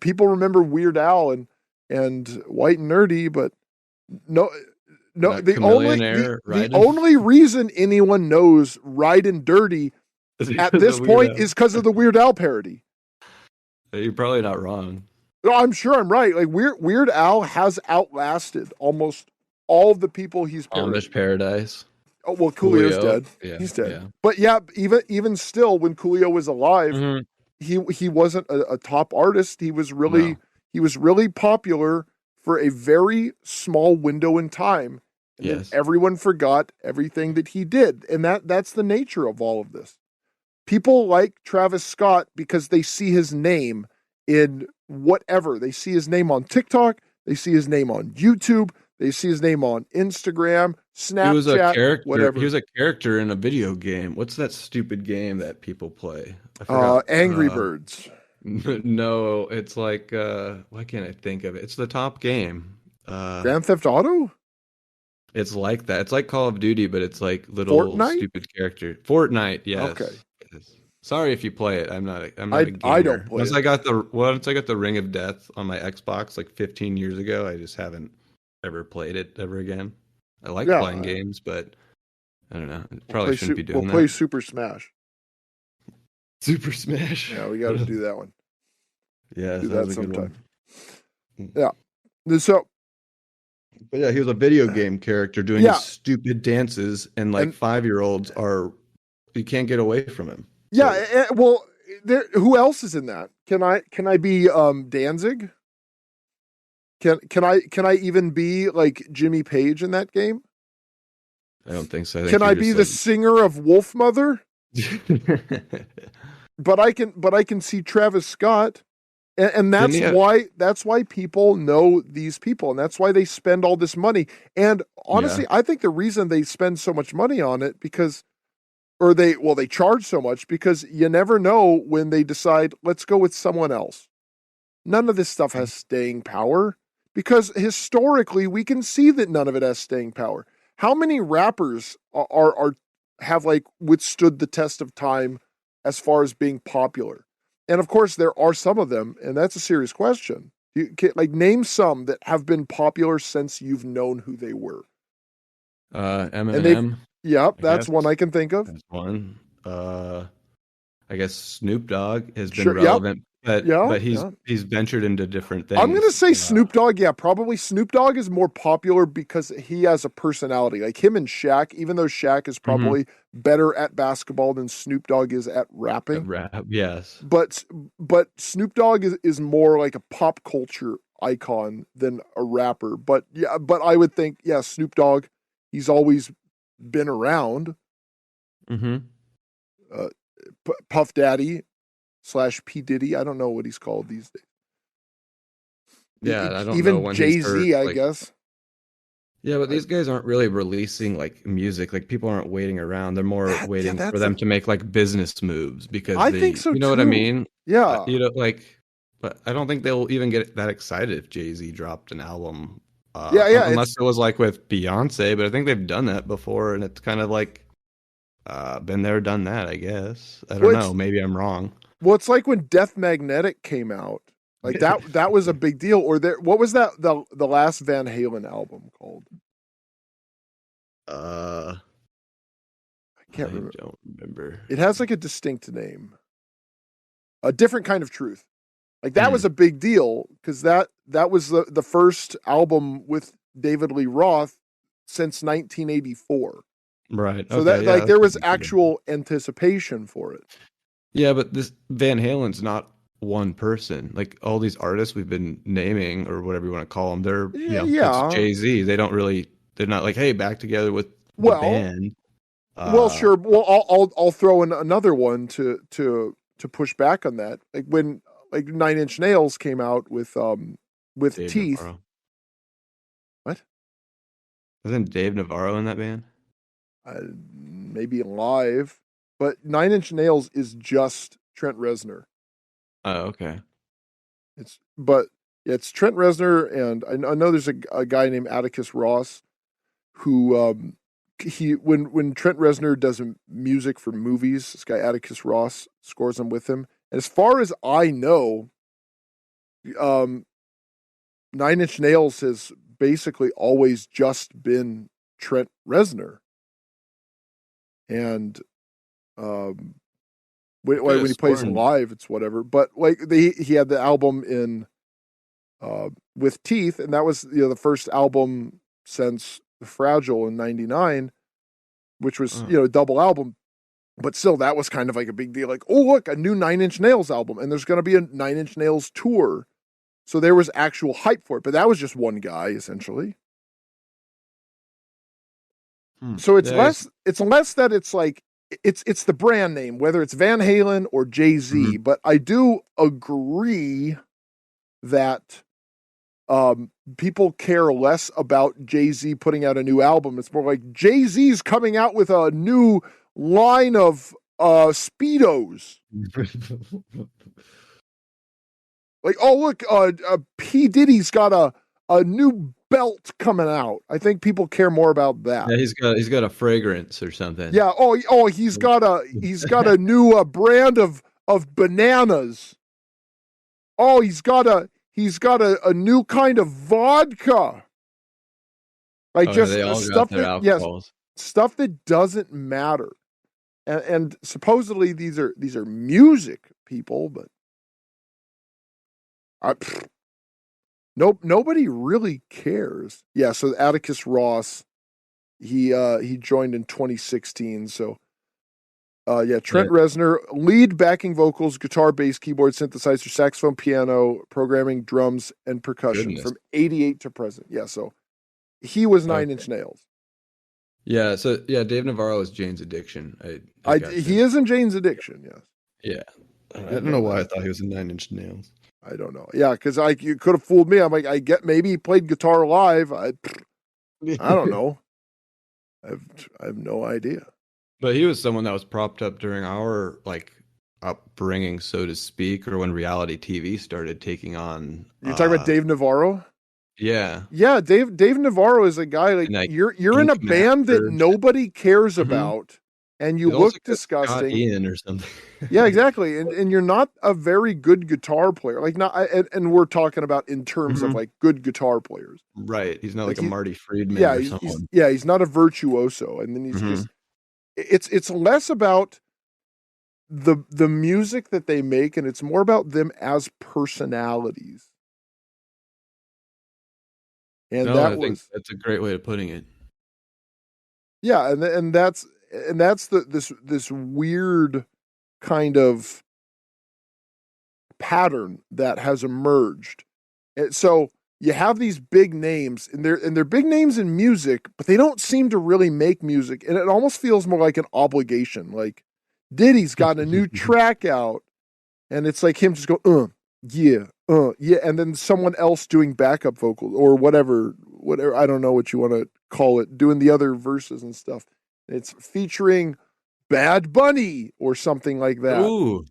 people remember Weird Al and White and Nerdy, but no. No, Not the Chameleon only Air, the Raiden? only reason anyone knows Ride and Dirty Is it at 'cause this of Weird point Al? is because of the Weird Al parody. You're probably not wrong. No, I'm sure I'm right. Like Weird Al has outlasted almost all of the people he's parodied. Amish Paradise. Oh well, Coolio's Coolio. dead. Yeah. He's dead. Yeah. But yeah, even still, when Coolio was alive, Mhm. he wasn't a top artist. He was No. really popular for a very small window in time, and then Yes. everyone forgot everything that he did. And that's the nature of all of this. People like Travis Scott because they see his name in whatever. They see his name on TikTok, they see his name on YouTube, they see his name on Instagram, He was a Snapchat, character. whatever. He was a character in a video game. What's that stupid game that people play? I forgot. Angry Birds. No, it's like why can't I think of it? It's the top game. Grand Theft Auto? It's like that. It's like Call of Duty, but it's like little Fortnite? stupid character. Fortnite, yes. Okay. Yes. Sorry if you play it. I'm not a gamer. I don't play once it. Once I got the Ring of Death on my Xbox like 15 years ago, I just haven't ever played it ever again. I like playing games, but I don't know. Probably shouldn't be doing that. We'll play Super Smash. Super Smash. Yeah, we got to do that one. Yeah, do that that sometime. Yeah. So, but yeah, he was a video game character doing these stupid dances, and 5-year-olds are you can't get away from him. Yeah, well, who else is in that? Can I be Danzig? Can I even be like Jimmy Page in that game? I don't think so. Can I be the singer of Wolf Mother? but I can see Travis Scott, and that's why people know these people, and that's why they spend all this money. And honestly, I think the reason they spend so much money on it they charge so much because you never know when they decide, let's go with someone else. None of this stuff has staying power because historically we can see that none of it has staying power. How many rappers have like withstood the test of time as far as being popular? And of course there are some of them, and that's a serious question. You can, like, name some that have been popular since you've known who they were. Eminem. Yeah, that's one I can think of. That's one. I guess Snoop Dogg has been relevant, but he's ventured into different things. I'm gonna say Snoop Dogg. Yeah, probably Snoop Dogg is more popular because he has a personality, like him and Shaq. Even though Shaq is probably better at basketball than Snoop Dogg is at rapping. Yes, but Snoop Dogg is more like a pop culture icon than a rapper. But I would think Snoop Dogg. He's always been around. Puff Daddy / P Diddy. I don't know what he's called these days. Yeah, I don't even know when Jay-Z, I guess. Yeah, but these guys aren't really releasing like music. Like people aren't waiting around. They're more waiting for them to make like business moves because I think so. You know what I mean? Yeah. But I don't think they'll even get that excited if Jay-Z dropped an album. Unless it was like with Beyonce, but I think they've done that before, and it's kind of like been there, done that. I guess I don't know. Maybe I'm wrong. Well, it's like when Death Magnetic came out, like that was a big deal. Or what was that the last Van Halen album called? I can't remember. I don't remember. It has like a distinct name. A Different Kind of Truth. Like that was a big deal because that was the first album with David Lee Roth since 1984. Right. So there was actual anticipation for it. Yeah, but this Van Halen's not one person. Like all these artists we've been naming or whatever you want to call them, they're it's Jay-Z. They're not like, hey, back together with the band. Sure. Well, I'll throw in another one to push back on that. Like when Nine Inch Nails came out with Dave Teeth. Navarro. What? Wasn't Dave Navarro in that band? Maybe live, but Nine Inch Nails is just Trent Reznor. Oh, okay. It's Trent Reznor, and I know there's a guy named Atticus Ross who when Trent Reznor does music for movies, this guy Atticus Ross scores them with him. And as far as I know, Nine Inch Nails has basically always just been Trent Reznor. And when he plays live, it's whatever. But like he had the album in with Teeth, and that was the first album since The Fragile in '99, which was a double album. But still, that was kind of like a big deal. Like, oh look, a new Nine Inch Nails album, and there's going to be a Nine Inch Nails tour. So there was actual hype for it, but that was just one guy essentially. So it's less that it's like it's the brand name, whether it's Van Halen or Jay-Z. Mm-hmm. But I do agree that people care less about Jay-Z putting out a new album. It's more like Jay-Z's coming out with a new line of Speedos. Like, oh look, P. Diddy's got a new belt coming out. I think people care more about that. Yeah, he's got a fragrance or something. Yeah. Oh, he's got a new brand of bananas. Oh, he's got a new kind of vodka. Like just stuff that stuff that doesn't matter. And supposedly these are music people, but nobody really cares. Yeah, so Atticus Ross, he joined in 2016. So Trent Reznor, lead backing vocals, guitar, bass, keyboard, synthesizer, saxophone, piano, programming, drums, and percussion from 88 to present. Yeah, so he was Nine Inch Nails. Yeah, so Dave Navarro is Jane's Addiction. He is in Jane's Addiction, yes. Yeah. I don't know why I thought he was in Nine Inch Nails. I don't know. Yeah, because you could have fooled me. I'm like, I get maybe he played guitar live. I don't know. I have no idea. But he was someone that was propped up during our upbringing, so to speak, or when reality TV started taking on. You're talking about Dave Navarro? Yeah. Yeah, Dave Navarro is a guy like you're in a band that nobody cares about. And you look disgusting. Ian or something. Yeah, exactly. And you're not a very good guitar player. Like and we're talking about in terms of like good guitar players. Right. He's not like a Marty Friedman or someone. He's not a virtuoso. And then he's just it's less about the music that they make, and it's more about them as personalities. And I think that's a great way of putting it. Yeah, and that's this weird kind of pattern that has emerged. And so you have these big names, and they're big names in music, but they don't seem to really make music, and it almost feels more like an obligation. Like Diddy's got a new track out, and it's like him just going, yeah, and then someone else doing backup vocals or whatever, I don't know what you want to call it, doing the other verses and stuff. It's featuring Bad Bunny or something like that. Ooh.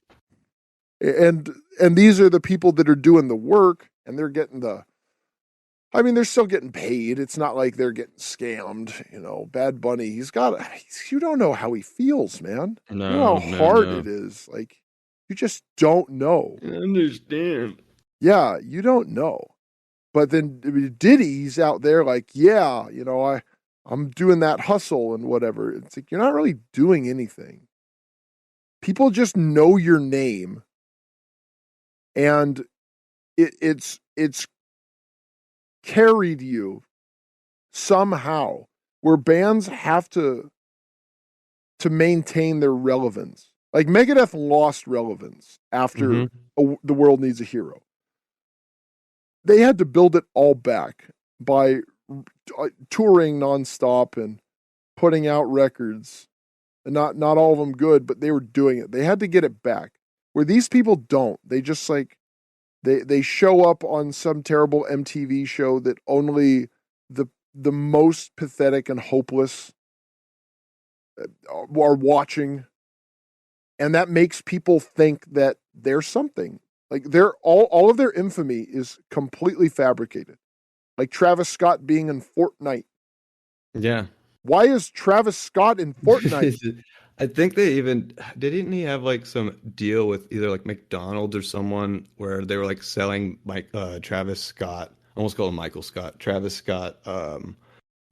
And these are the people that are doing the work, and they're getting they're still getting paid. It's not like they're getting scammed. Bad Bunny, you don't know how he feels, man. No, you know how hard it is. Like, you just don't know. I understand. Yeah, you don't know. But then Diddy's out there like, I'm doing that hustle and whatever. It's like, you're not really doing anything. People just know your name. And it's carried you somehow, where bands have to maintain their relevance. Like Megadeth lost relevance after The World Needs a Hero. They had to build it all back by touring nonstop and putting out records, and not all of them good, but they were doing it. They had to get it back. Where these people don't. They just they show up on some terrible MTV show that only the most pathetic and hopeless are watching, and that makes people think that they're something. Like all of their infamy is completely fabricated. Like Travis Scott being in Fortnite. Yeah. Why is Travis Scott in Fortnite? I think they even didn't he have like some deal with either like McDonald's or someone where they were like selling Travis Scott, almost called him Michael Scott, Travis Scott,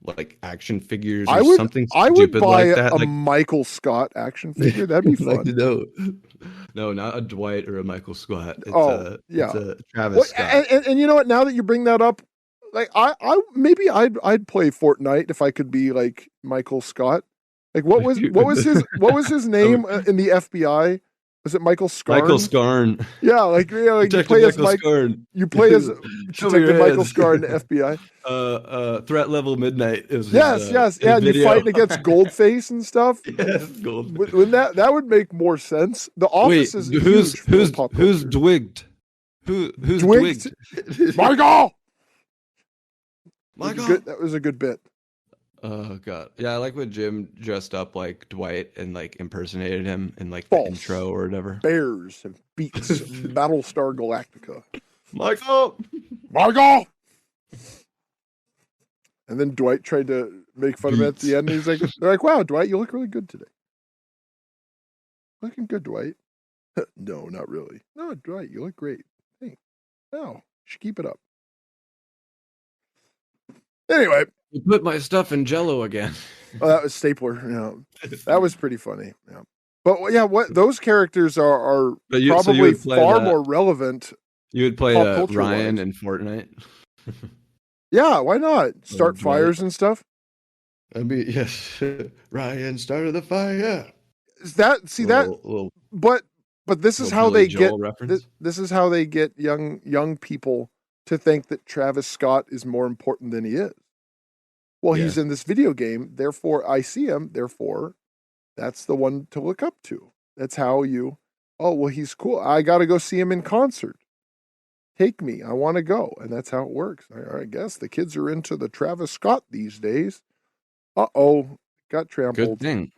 like action figures or something I would stupid buy like that. a Like Michael Scott action figure. That'd be like fun. no, not a Dwight or a Michael Scott. Yeah. It's a Travis Scott. And you know what? Now that you bring that up, like maybe I'd play Fortnite if I could be like Michael Scott. Like what was his name in the FBI? Was it Michael Scarn? Michael Scarn. Yeah, like you play as Scarn. You play as Detective Michael Scarn in the FBI. Threat level midnight. Yes, yeah, and you're fighting against Goldface and stuff. Yes, Goldface. When that would make more sense. The Office is who's Dwigged? Who's Dwigged? Michael. Michael. That was a good bit. Oh god, yeah, I like when Jim dressed up like Dwight and like impersonated him in like the intro or whatever. Bears and beats Battlestar Galactica. Michael. And then Dwight tried to make fun of him at the end. And he's like, "They're like, wow, Dwight, you look really good today. Looking good, Dwight." No, not really. No, Dwight, you look great. Hey, no, you should keep it up. Anyway. You put my stuff in Jello again. Oh, that was Stapler. Yeah, that was pretty funny. Yeah, but yeah, what those characters are probably far more relevant. You would play Ryan in Fortnite. Yeah, why not start fires and stuff? Yes, Ryan started the fire. But this is how they get. This is how they get young people to think that Travis Scott is more important than he is. Well, he's in this video game, therefore I see him, therefore that's the one to look up to. That's how he's cool. I got to go see him in concert. Take me. I want to go. And that's how it works. I guess the kids are into the Travis Scott these days. Uh-oh. Got trampled. Good thing.